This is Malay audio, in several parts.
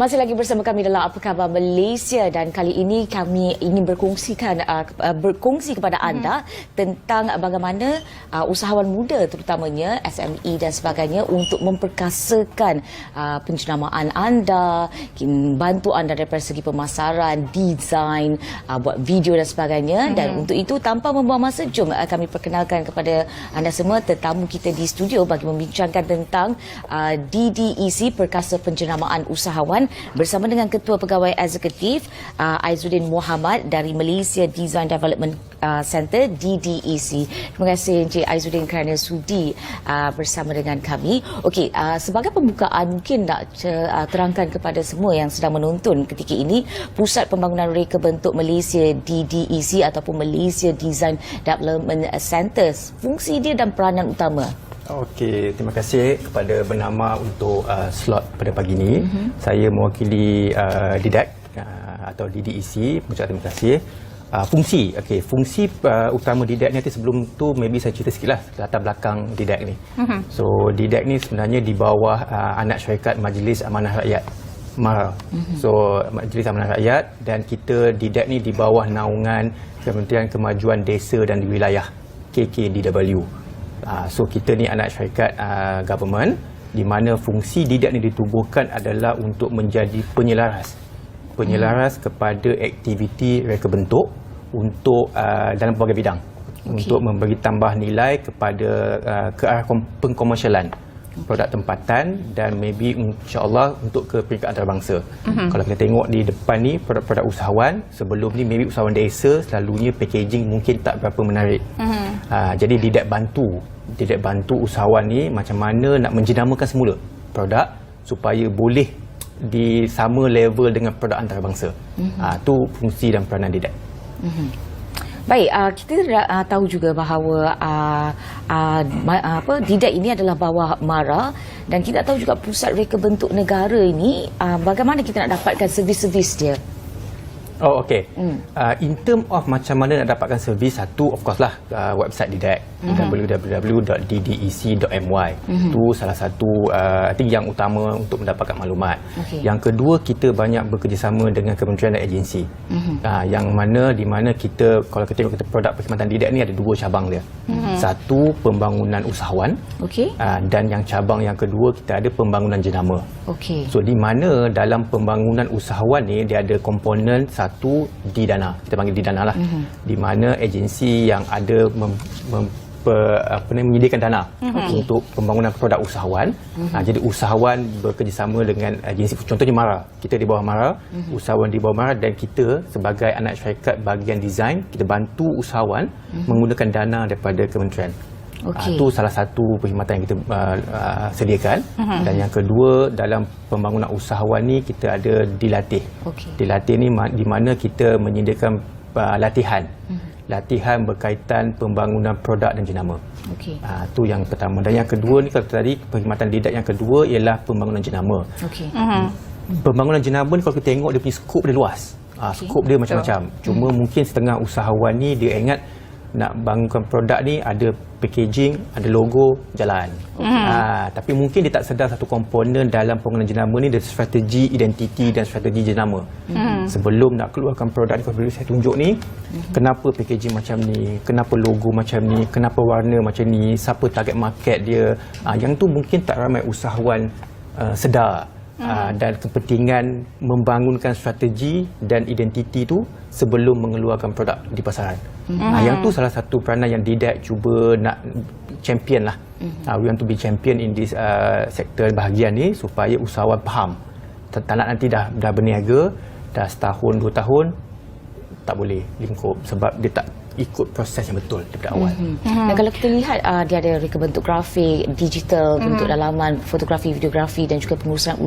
Masih lagi bersama kami dalam Apa Khabar Malaysia, dan kali ini kami ingin berkongsi kepada anda tentang bagaimana usahawan muda terutamanya SME dan sebagainya untuk memperkasakan penjenamaan anda, bantu anda daripada segi pemasaran, desain, buat video dan sebagainya. Dan untuk itu, tanpa membuang masa, jom kami perkenalkan kepada anda semua tetamu kita di studio bagi membincangkan tentang DDEC, Perkasa Penjenamaan Usahawan, bersama dengan Ketua Pegawai Eksekutif Aizuddin Mohamad dari Malaysia Design Development Center DDEC. Terima kasih Encik Aizuddin kerana sudi bersama dengan kami. Okey, sebagai pembukaan, mungkin nak terangkan kepada semua yang sedang menonton ketika ini, Pusat Pembangunan Reka Bentuk Malaysia DDEC ataupun Malaysia Design Development Center, fungsi dia dan peranan utama. Okey, terima kasih kepada bernama untuk slot pada pagi ini. Saya mewakili DDEC atau DDEC. Mengucapkan terima kasih. Fungsi utama DDEC ni, nanti sebelum tu maybe saya cerita sikitlah latar belakang DDEC ni. So DDEC ni sebenarnya di bawah anak syarikat Majlis Amanah Rakyat, MARA. So Majlis Amanah Rakyat, dan kita DDEC ni di bawah naungan Kementerian Kemajuan Desa dan Wilayah, KKDW. So kita ni anak syarikat government, di mana fungsi DDEC ni ditubuhkan adalah untuk menjadi penyelaras kepada aktiviti reka bentuk untuk dalam pelbagai bidang, untuk memberi tambah nilai kepada ke arah pengkomersialan produk tempatan, dan maybe insya-Allah untuk ke peringkat antarabangsa. Kalau kita tengok di depan ni produk-produk usahawan, sebelum ni maybe usahawan desa selalunya packaging mungkin tak berapa menarik. Jadi DDEC bantu usahawan ni macam mana nak menjenamakan semula produk supaya boleh di sama level dengan produk antarabangsa. Tu fungsi dan peranan DDEC. Baik, kita tahu juga bahawa DDEC ini adalah bawah MARA, dan kita tahu juga Pusat Reka Bentuk Negara ini, bagaimana kita nak dapatkan servis-servis dia? Oh, okey. In term of macam mana nak dapatkan servis, satu of course lah website DDEC, www.ddec.my. Itu salah satu I think yang utama untuk mendapatkan maklumat. Yang kedua, kita banyak bekerjasama dengan kementerian dan agensi. Yang mana di mana kita, kalau kita tengok produk perkhidmatan DDEC ni ada dua cabang dia. Satu, pembangunan usahawan. Dan yang cabang yang kedua, kita ada pembangunan jenama. So di mana dalam pembangunan usahawan ni dia ada komponen satu didana, kita panggil didana lah, di mana agensi yang ada menyediakan dana untuk pembangunan produk usahawan. Jadi usahawan bekerjasama dengan agensi, contohnya MARA, kita di bawah MARA, usahawan di bawah MARA, dan kita sebagai anak syarikat bahagian design, kita bantu usahawan menggunakan dana daripada kementerian. Itu salah satu perkhidmatan yang kita sediakan. Dan yang kedua, dalam pembangunan usahawan ni kita ada dilatih. Dilatih ni di mana kita menyediakan latihan berkaitan pembangunan produk dan jenama. Itu yang pertama. Dan yang kedua ni, kalau tadi perkhidmatan DDEC yang kedua ialah pembangunan jenama. Pembangunan jenama ni kalau kita tengok dia punya skop dia luas. Skop dia macam-macam. Cuma mungkin setengah usahawan ni dia ingat nak bangunkan produk ni ada packaging, ada logo, jalan. Tapi mungkin dia tak sedar satu komponen dalam pembangunan jenama ni, ada strategi identiti dan strategi jenama. Sebelum nak keluarkan produk ni, kalau saya tunjuk ni, kenapa packaging macam ni, kenapa logo macam ni, kenapa warna macam ni, siapa target market dia. Yang tu mungkin tak ramai usahawan sedar. Dan kepentingan membangunkan strategi dan identiti tu sebelum mengeluarkan produk di pasaran. Yang tu salah satu peranan yang DDEC cuba nak champion lah. We want to be champion in this sektor bahagian ni, supaya usahawan faham. Tak nak nanti dah berniaga, dah setahun, 2 tahun, tak boleh lingkup sebab dia tak ikut proses yang betul daripada awal. Dan kalau kita lihat, dia ada reka bentuk grafik, digital, bentuk dalaman, fotografi, videografi, dan juga pengurusan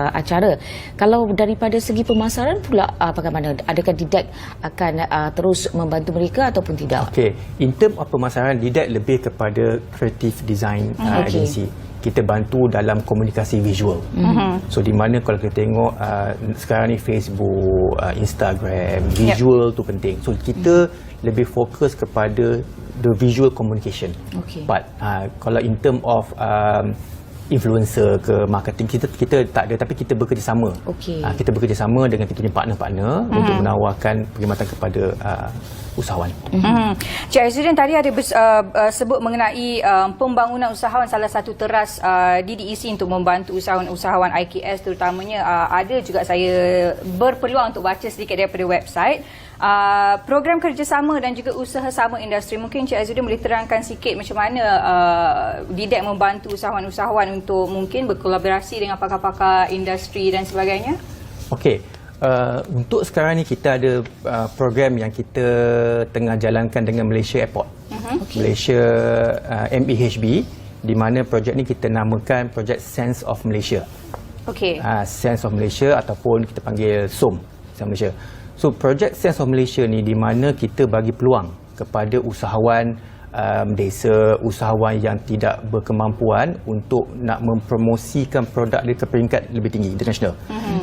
acara. Kalau daripada segi pemasaran pula, bagaimana? Adakah DDEC akan terus membantu mereka ataupun tidak? In term of pemasaran, DDEC lebih kepada creative design agency. Kita bantu dalam komunikasi visual. So di mana kalau kita tengok sekarang ni Facebook, Instagram, visual tu penting. So kita lebih fokus kepada the visual communication. But kalau in term of influencer ke marketing, kita tak ada, tapi kita bekerjasama. Kita bekerjasama dengan kita punya partner-partner untuk menawarkan perkhidmatan kepada usahawan. Cik Azzuddin tadi ada sebut mengenai pembangunan usahawan, salah satu teras DDEC untuk membantu usahawan-usahawan IKS terutamanya. Ada juga saya berpeluang untuk baca sedikit daripada website. Program kerjasama dan juga usaha sama industri. Mungkin Cik Azzuddin boleh terangkan sikit macam mana DDEC membantu usahawan-usahawan untuk mungkin berkolaborasi dengan pakar-pakar industri dan sebagainya? Okey. Untuk sekarang ni kita ada program yang kita tengah jalankan dengan Malaysia Airport. Malaysia MAHB, di mana projek ni kita namakan projek Sense of Malaysia. Sense of Malaysia ataupun kita panggil SOM, Sense of Malaysia. So projek Sense of Malaysia ni di mana kita bagi peluang kepada usahawan desa, usahawan yang tidak berkemampuan untuk nak mempromosikan produk dia ke peringkat lebih tinggi international.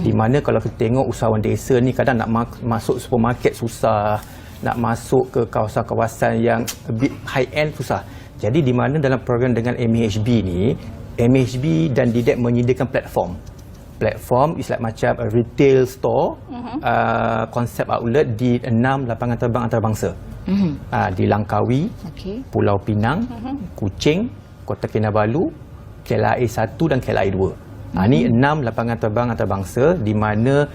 Di mana kalau kita tengok usahawan desa ni kadang nak masuk supermarket susah, nak masuk ke kawasan-kawasan yang a bit high end susah. Jadi di mana dalam program dengan MAHB ni, MAHB dan DDEC menyediakan platform is like macam a retail store, konsep outlet di 6 lapangan terbang antarabangsa. Di Langkawi, Pulau Pinang, Kuching, Kota Kinabalu, KLIA 1 dan KLIA 2. Ini 6 lapangan terbang antarabangsa di mana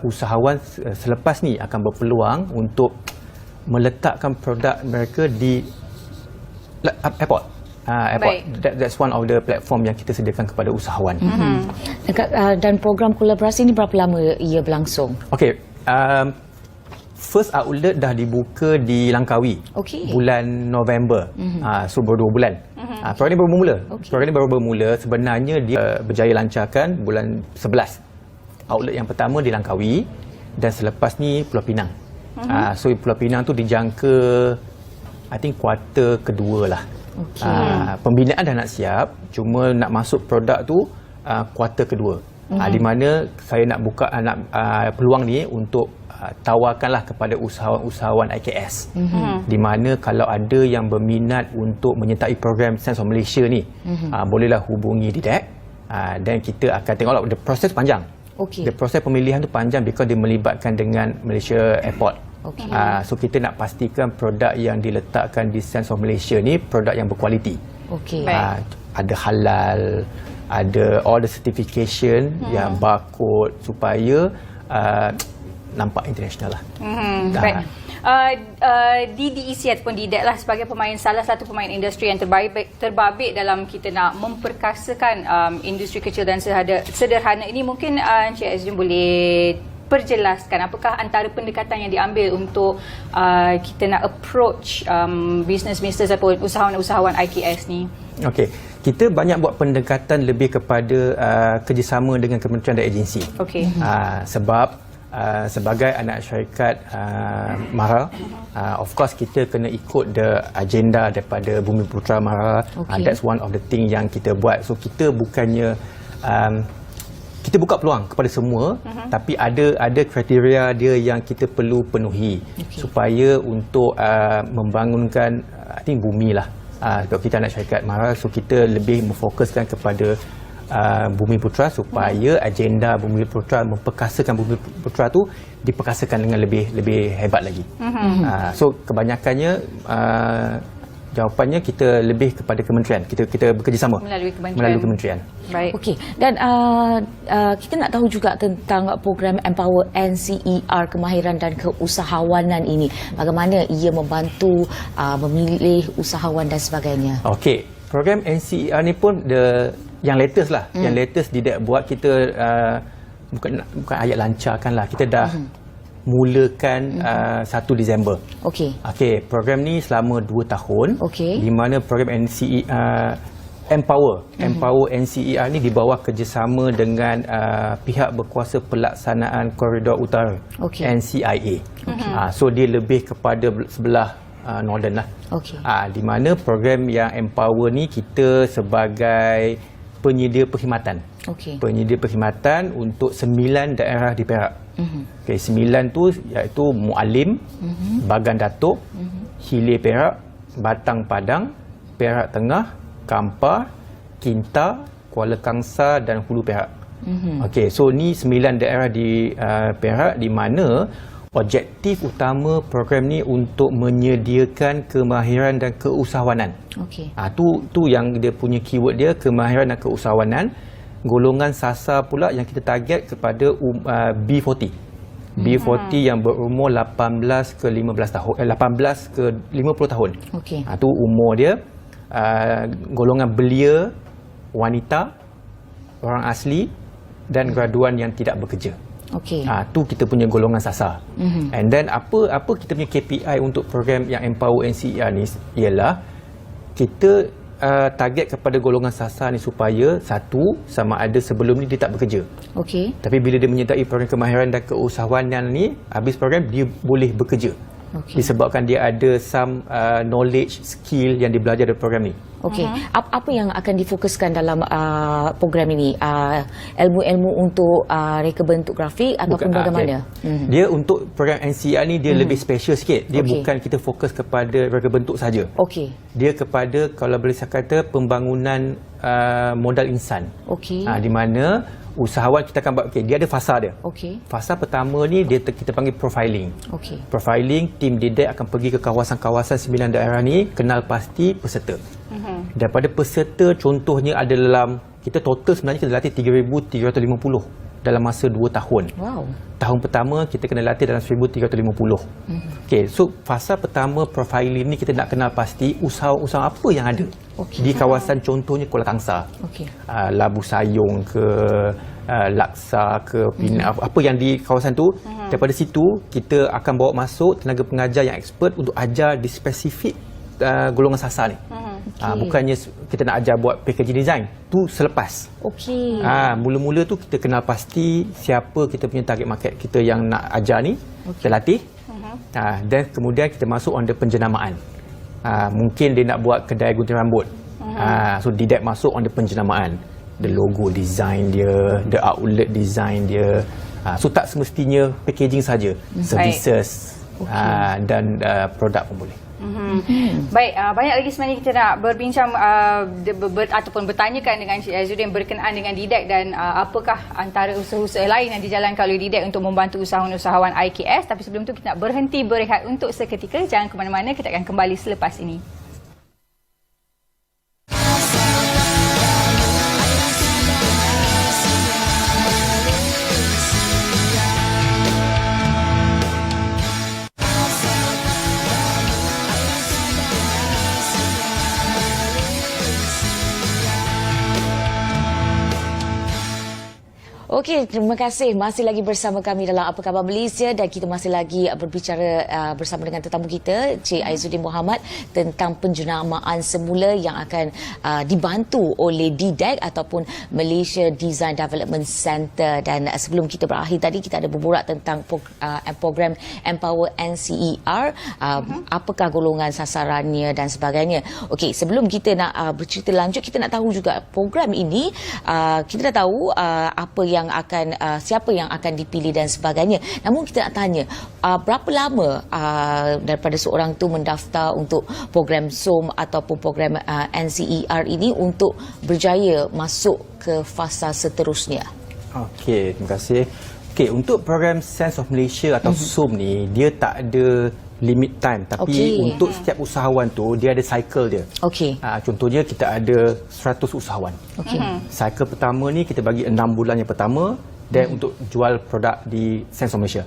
usahawan selepas ni akan berpeluang untuk meletakkan produk mereka di airport. That's one of the platform yang kita sediakan kepada usahawan. Dan program kolaborasi ini berapa lama ia berlangsung? First outlet dah dibuka di Langkawi bulan November. So baru 2 bulan. Program ni baru bermula. Program ni baru bermula. Sebenarnya dia berjaya lancarkan bulan 11. Outlet yang pertama di Langkawi dan selepas ni Pulau Pinang. So Pulau Pinang tu dijangka I think kuarter kedua lah. Pembinaan dah nak siap, cuma nak masuk produk tu kuarter kedua. Di mana saya nak buka peluang ni untuk tawarkanlah kepada usahawan-usahawan IKS. Di mana kalau ada yang berminat untuk menyertai program Sense of Malaysia ni, bolehlah hubungi DDEC dan kita akan tengoklah, the proses panjang. The proses pemilihan tu panjang because dia melibatkan dengan Malaysia Airport. So kita nak pastikan produk yang diletakkan di Sense of Malaysia ni produk yang berkualiti. Ada halal, ada all the certification yang barcode supaya nampak international lah. Baik. DDEC ataupun DDEC lah sebagai salah satu pemain industri yang terbabit dalam kita nak memperkasakan industri kecil dan sederhana ini. Mungkin Encik Azzuddin boleh perjelaskan apakah antara pendekatan yang diambil untuk kita nak approach business ataupun usahawan-usahawan IKS ni? Kita banyak buat pendekatan lebih kepada kerjasama dengan kementerian dan agensi. Sebab sebagai anak syarikat MARA, of course kita kena ikut the agenda daripada Bumiputera MARA. That's one of the thing yang kita buat. So kita bukannya kita buka peluang kepada semua, tapi ada kriteria dia yang kita perlu penuhi supaya untuk membangunkan I think bumi lah. Sebab kita anak syarikat MARA, so kita lebih memfokuskan kepada Bumiputera supaya agenda Bumiputera, memperkasakan Bumiputera tu diperkasakan dengan lebih hebat lagi. So kebanyakannya jawapannya kita lebih kepada kementerian. Kita bekerjasama melalui kementerian. Baik. Dan kita nak tahu juga tentang program Empower NCER Kemahiran dan Keusahawanan ini. Bagaimana ia membantu memilih usahawan dan sebagainya. Program NCER ni pun yang latest lah. Yang latest DDEC buat, kita bukan ayat lancarkan lah. Kita dah mulakan 1 Disember. Program ni selama 2 tahun. Di mana program Empower NCER ni di bawah kerjasama dengan pihak berkuasa pelaksanaan Koridor Utara, NCIA. So dia lebih kepada sebelah Northern lah. Di mana program yang Empower ni kita sebagai penyedia perkhidmatan. Penyedia perkhidmatan untuk 9 daerah di Perak. 9 tu iaitu Mualim, Bagan Datuk, Hilir Perak, Batang Padang, Perak Tengah, Kampar, Kinta, Kuala Kangsar dan Hulu Perak. Okey, so ni 9 daerah di Perak di mana objektif utama program ni untuk menyediakan kemahiran dan keusahawanan. Okey. Tu yang dia punya keyword dia, kemahiran dan keusahawanan. Golongan sasar pula yang kita target kepada B40. B40 yang berumur 18 ke 15 tahun 18 ke 50 tahun. Okey. Tu umur dia. Golongan belia, wanita, orang asli dan graduan yang tidak bekerja. Okey. Tu kita punya golongan sasar. And then apa kita punya KPI untuk program yang Empower NCER ni ialah kita target kepada golongan sasar ni supaya satu, sama ada sebelum ni dia tak bekerja. Okey. Tapi bila dia menyertai program kemahiran dan keusahawanan ni, habis program dia boleh bekerja. Okey. Disebabkan dia ada some knowledge, skill yang dia belajar dari program ni. Okey. Apa yang akan difokuskan dalam program ini? Ilmu-ilmu untuk reka bentuk grafik ataupun bagaimana? Okay. Dia untuk program NCER ni dia lebih special sikit. Dia bukan kita fokus kepada reka bentuk saja. Okey. Dia kepada, kalau boleh saya kata, pembangunan modal insan. Okey. Di mana usahawan kita akan buat, dia ada fasa dia. Okey. Fasa pertama ni kita panggil profiling. Okey. Profiling, tim didik akan pergi ke kawasan-kawasan 9 daerah ni, kenal pasti peserta. Daripada peserta, contohnya ada dalam, kita total sebenarnya kita latih 3,350 dalam masa 2 tahun. Wow. Tahun pertama kita kena latih dalam 1,350. Okey, so fasa pertama profiling ni kita nak kenal pasti usaha-usaha apa yang ada di kawasan, contohnya Kuala Kangsar. Okey. Labu Sayong ke Laksa ke Penang, apa yang di kawasan tu. Daripada situ kita akan bawa masuk tenaga pengajar yang expert untuk ajar di spesifik golongan sasar ni. Bukannya kita nak ajar buat packaging design, tu selepas. Okey. Mula-mula tu kita kenal pasti siapa kita punya target market kita yang nak ajar ni. Kita latih. Dan kemudian kita masuk under penjenamaan. Mungkin dia nak buat kedai gunting rambut. So didak masuk under penjenamaan. The logo design dia, the outlet design dia. So tak semestinya packaging saja, services dan produk pun boleh. Baik, banyak lagi sebenarnya kita nak berbincang ataupun bertanyakan dengan Encik Aizudin berkenaan dengan Didak dan apakah antara usaha-usaha lain yang dijalankan oleh Didak untuk membantu usahawan-usahawan IKS. Tapi sebelum tu kita nak berhenti berehat untuk seketika. Jangan ke mana-mana, kita akan kembali selepas ini. Okey, terima kasih. Masih lagi bersama kami dalam Apa Khabar Malaysia dan kita masih lagi berbicara bersama dengan tetamu kita, Cik Aizudin Mohamad, tentang penjenamaan semula yang akan dibantu oleh DDEC ataupun Malaysia Design Development Centre. Dan sebelum kita berakhir tadi, kita ada berborak tentang program Empower NCER, apakah golongan sasarannya dan sebagainya. Okey, sebelum kita nak bercerita lanjut, kita nak tahu juga program ini, kita dah tahu apa yang akan siapa yang akan dipilih dan sebagainya. Namun kita nak tanya, berapa lama daripada seorang tu mendaftar untuk program SOM ataupun program NCER ini untuk berjaya masuk ke fasa seterusnya? Okey, terima kasih. Okey, untuk program Sense of Malaysia atau SOM ni, dia tak ada limit time, tapi untuk setiap usahawan tu dia ada cycle dia. Okey. Contohnya kita ada 100 usahawan. Okey. Cycle pertama ni kita bagi 6 bulan yang pertama dan untuk jual produk di Sense of Malaysia.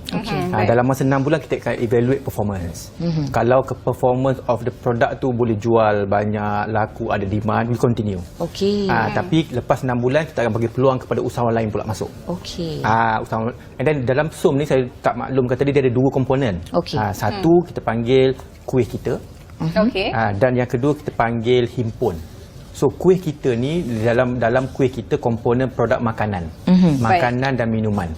Dalam masa 6 bulan kita akan evaluate performance. Kalau ke performance of the product tu boleh jual banyak, laku, ada demand, we continue. Okey. Tapi lepas 6 bulan kita akan bagi peluang kepada usahawan lain pula masuk. Okey. Usahawan. And then dalam SOM ni saya tak maklum kata dia ada 2 komponen. Satu kita panggil kuih kita. Dan yang kedua kita panggil himpun. So kuih kita ni, dalam kuih kita komponen produk makanan. Makanan dan minuman.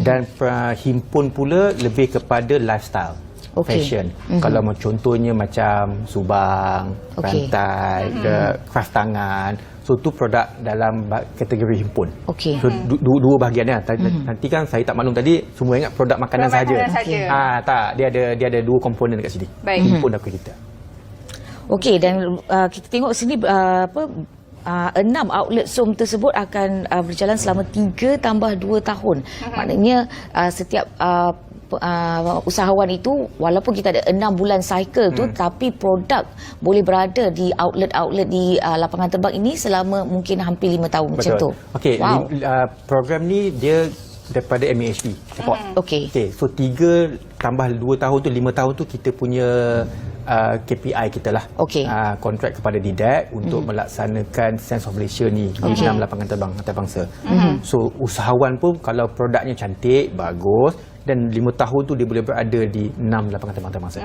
Dan himpun pula lebih kepada lifestyle. Fashion. Kalau contohnya macam subang, rantai, craft tangan. So tu produk dalam kategori himpun. So dua bahagian dia. Nanti kan saya tak maklum tadi, semua ingat produk makanan saja. Tak, dia ada 2 komponen dekat sini. Himpun dan kuih kita. Okey, dan kita tengok sini 6 outlet SOM tersebut akan berjalan selama 3 tambah 2 tahun. Maknanya setiap usahawan itu, walaupun kita ada 6 bulan cycle tu, tapi produk boleh berada di outlet-outlet di lapangan terbang ini selama mungkin hampir 5 tahun. Macam tu. Okey, Wow. program ni dia daripada MAHB support. Okey. So 3 tambah 2 tahun tu, 5 tahun tu kita punya KPI kita lah. Okey. Kontrak kepada DIDAC untuk melaksanakan Sense of Malaysia ni di 6 lapangan terbang antarabangsa. So usahawan pun kalau produknya cantik, bagus, dan 5 tahun tu dia boleh berada di 6 lapangan terbang antarabangsa.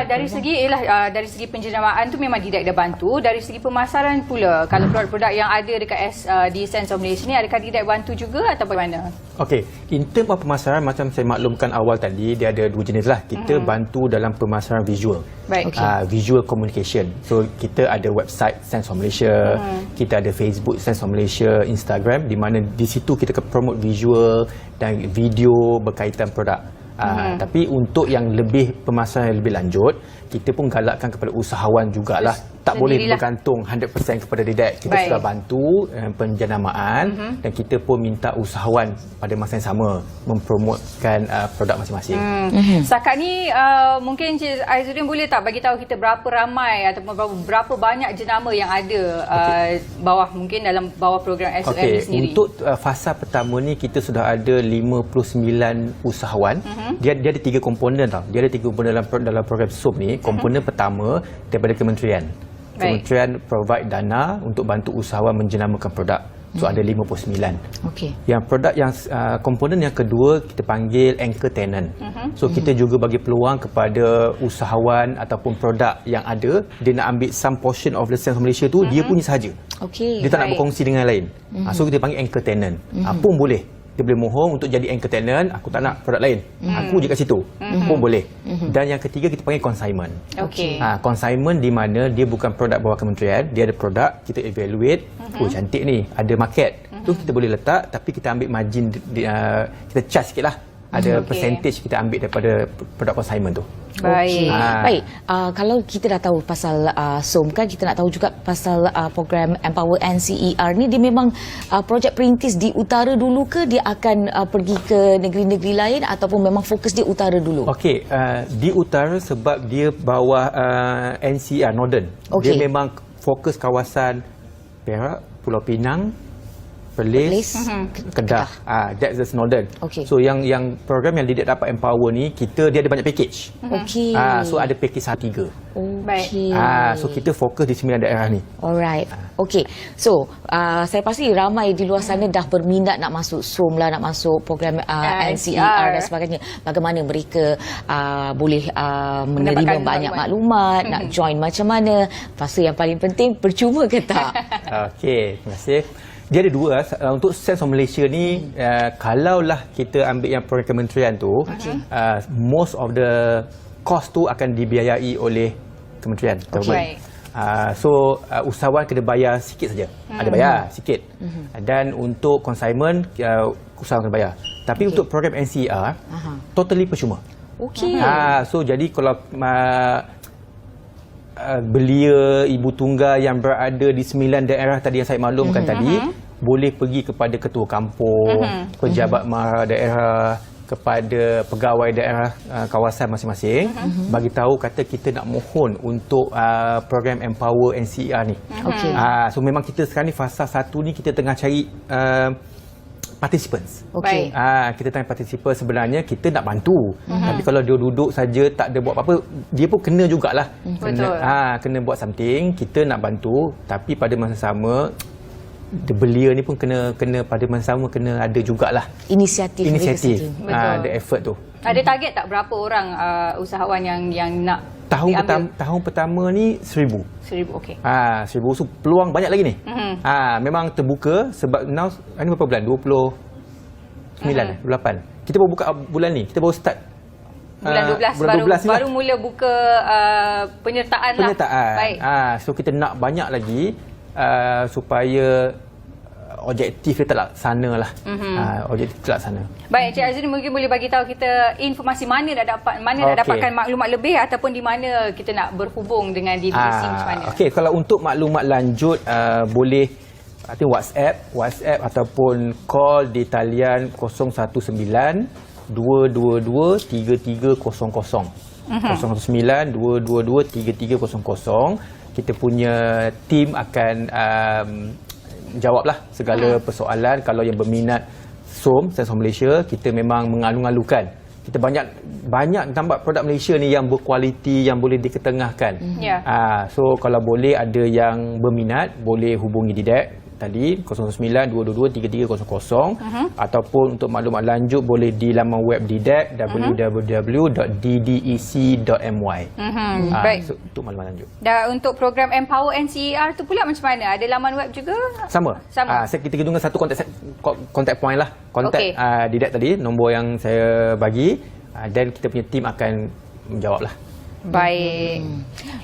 Dari segi dari segi penjenamaan tu memang DIDAC dah bantu. Dari segi pemasaran pula, kalau produk-produk yang ada dekat di Sense of Malaysia ni, adakah DIDAC bantu juga atau bagaimana? Okey, in term of pemasaran, macam saya maklumkan awal tadi, dia ada 2 jenis lah. Kita bantu dalam pemasaran visual. Baik. Visual communication. So kita ada website Sense of Malaysia, kita ada Facebook Sense of Malaysia, Instagram, di mana di situ kita akan promote visual dan video berkaitan produk. Tapi untuk yang lebih pemasaran yang lebih lanjut, kita pun galakkan kepada usahawan jugalah. Tak boleh bergantung 100% kepada DIDAC. Kita sudah bantu penjenamaan dan kita pun minta usahawan pada masa yang sama mempromotkan produk masing-masing. Setakat ni mungkin Encik Aizudin boleh tak bagi tahu kita berapa ramai ataupun berapa banyak jenama yang ada mungkin dalam bawah program SOM ni sendiri? Untuk fasa pertama ni kita sudah ada 59 usahawan. Dia ada 3 komponen tau. Dia ada 3 komponen dalam program SOM ni. Komponen pertama daripada kementerian. Kementerian provide dana untuk bantu usahawan menjenamakan produk. So ada 59. Okey. Yang produk yang komponen yang kedua kita panggil anchor tenant. So kita juga bagi peluang kepada usahawan ataupun produk yang ada, dia nak ambil some portion of the Sense of Malaysia tu, dia punya sahaja. Okey. Dia tak nak berkongsi dengan lain. So kita panggil anchor tenant. Pun boleh. Dia boleh mohon untuk jadi anchor tenant, aku tak nak produk lain. Aku je kat situ. Pun boleh. Dan yang ketiga kita panggil consignment. Okey. Consignment di mana dia bukan produk bawah kementerian, dia ada produk, kita evaluate, oh cantik ni, ada market. Tu kita boleh letak, tapi kita ambil margin, kita charge sikit lah. Ada percentage kita ambil daripada produk consignment tu. Baik. Baik. Kalau kita dah tahu pasal SOM kan, kita nak tahu juga pasal program Empower NCER ni, dia memang projek perintis di utara dulu ke dia akan pergi ke negeri-negeri lain ataupun memang fokus di utara dulu? Okey, di utara sebab dia bawah NCER Northern. Okey. Dia memang fokus kawasan Perak, Pulau Pinang, Perlis, Kedah. That's the Northern. Okay. So yang program yang DIDAC dapat Empower ni, dia ada banyak package. Okey. So ada package 3. Okey. So kita fokus di 9 daerah ni. Alright. Okey. So, saya pasti ramai di luar sana dah berminat nak masuk SOM lah, nak masuk program NCER dan sebagainya. Bagaimana mereka boleh menerima banyak maklumat, nak join macam mana. Fasa yang paling penting, percuma ke tak? Okey, terima kasih. Dia ada 2 untuk Sense of Malaysia ni. Kalaulah kita ambil yang program kementerian tu, most of the cost tu akan dibiayai oleh kementerian. Okay. So usahawan kena bayar sikit saja. Ada bayar sikit. Dan untuk consignment usahawan kena bayar. Tapi untuk program NCER totally percuma. Okey. So jadi kalau belia ibu tunggal yang berada di 9 daerah tadi yang saya maklumkan tadi, boleh pergi kepada ketua kampung, pejabat mara daerah, kepada pegawai daerah kawasan masing-masing, bagi tahu kata kita nak mohon untuk program Empower NCER ni. Okey. So memang kita sekarang ni fasa 1 ni kita tengah cari participants. Okey. Kita tanya participant, sebenarnya kita nak bantu. Tapi kalau dia duduk saja tak ada buat apa-apa, dia pun kena jugalah. Kena buat something, kita nak bantu, tapi pada masa sama belia ni pun kena pada masa sama kena ada jugalah Inisiatif. Ada effort tu. Ada target tak berapa orang usahawan yang nak tahun pertama ni 1,000. 1,000, okey. 1,000 so peluang banyak lagi ni. Memang terbuka sebab now ini berapa bulan? 29, 28. Kita baru buka bulan ni. Kita baru start bulan 12 baru mula buka penyertaan lah. Baik. So kita nak banyak lagi supaya objektif dia terlaksana lah. Objektif terlaksana. Baik, Encik Azrin mungkin boleh bagi tahu kita informasi mana nak dapatkan maklumat lebih ataupun di mana kita nak berhubung dengan DDEC macam mana? Okey, kalau untuk maklumat lanjut boleh WhatsApp ataupun call di talian 019 222 3300. 019 222 3300. Kita punya tim akan jawablah segala persoalan. Kalau yang berminat SOM, Sense of Malaysia, kita memang mengalu-alukan. Kita banyak nampak produk Malaysia ni yang berkualiti, yang boleh diketengahkan. So kalau boleh ada yang berminat, boleh hubungi DDEC tadi 0922233300 ataupun untuk maklumat lanjut boleh di laman web DDEC www.ddec.my. Baik. So, untuk maklumat lanjut. Dan untuk program Empower NCER tu pula macam mana? Ada laman web juga? Sama. Kita gabungkan satu contact point lah. Contact DDEC tadi, nombor yang saya bagi, dan kita punya tim akan menjawab lah. Baik.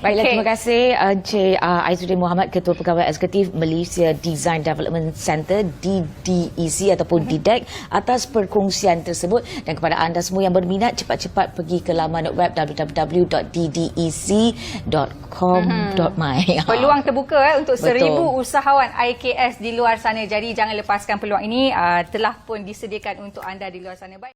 Baiklah, terima kasih Encik Aizudin Mohamad, Ketua Pegawai Eksekutif Malaysia Design Development Centre DDEC ataupun DDEC atas perkongsian tersebut, dan kepada anda semua yang berminat cepat-cepat pergi ke laman web www.ddec.com.my. Peluang terbuka untuk 1,000 usahawan IKS di luar sana. Jadi jangan lepaskan peluang ini, telah pun disediakan untuk anda di luar sana. Baik.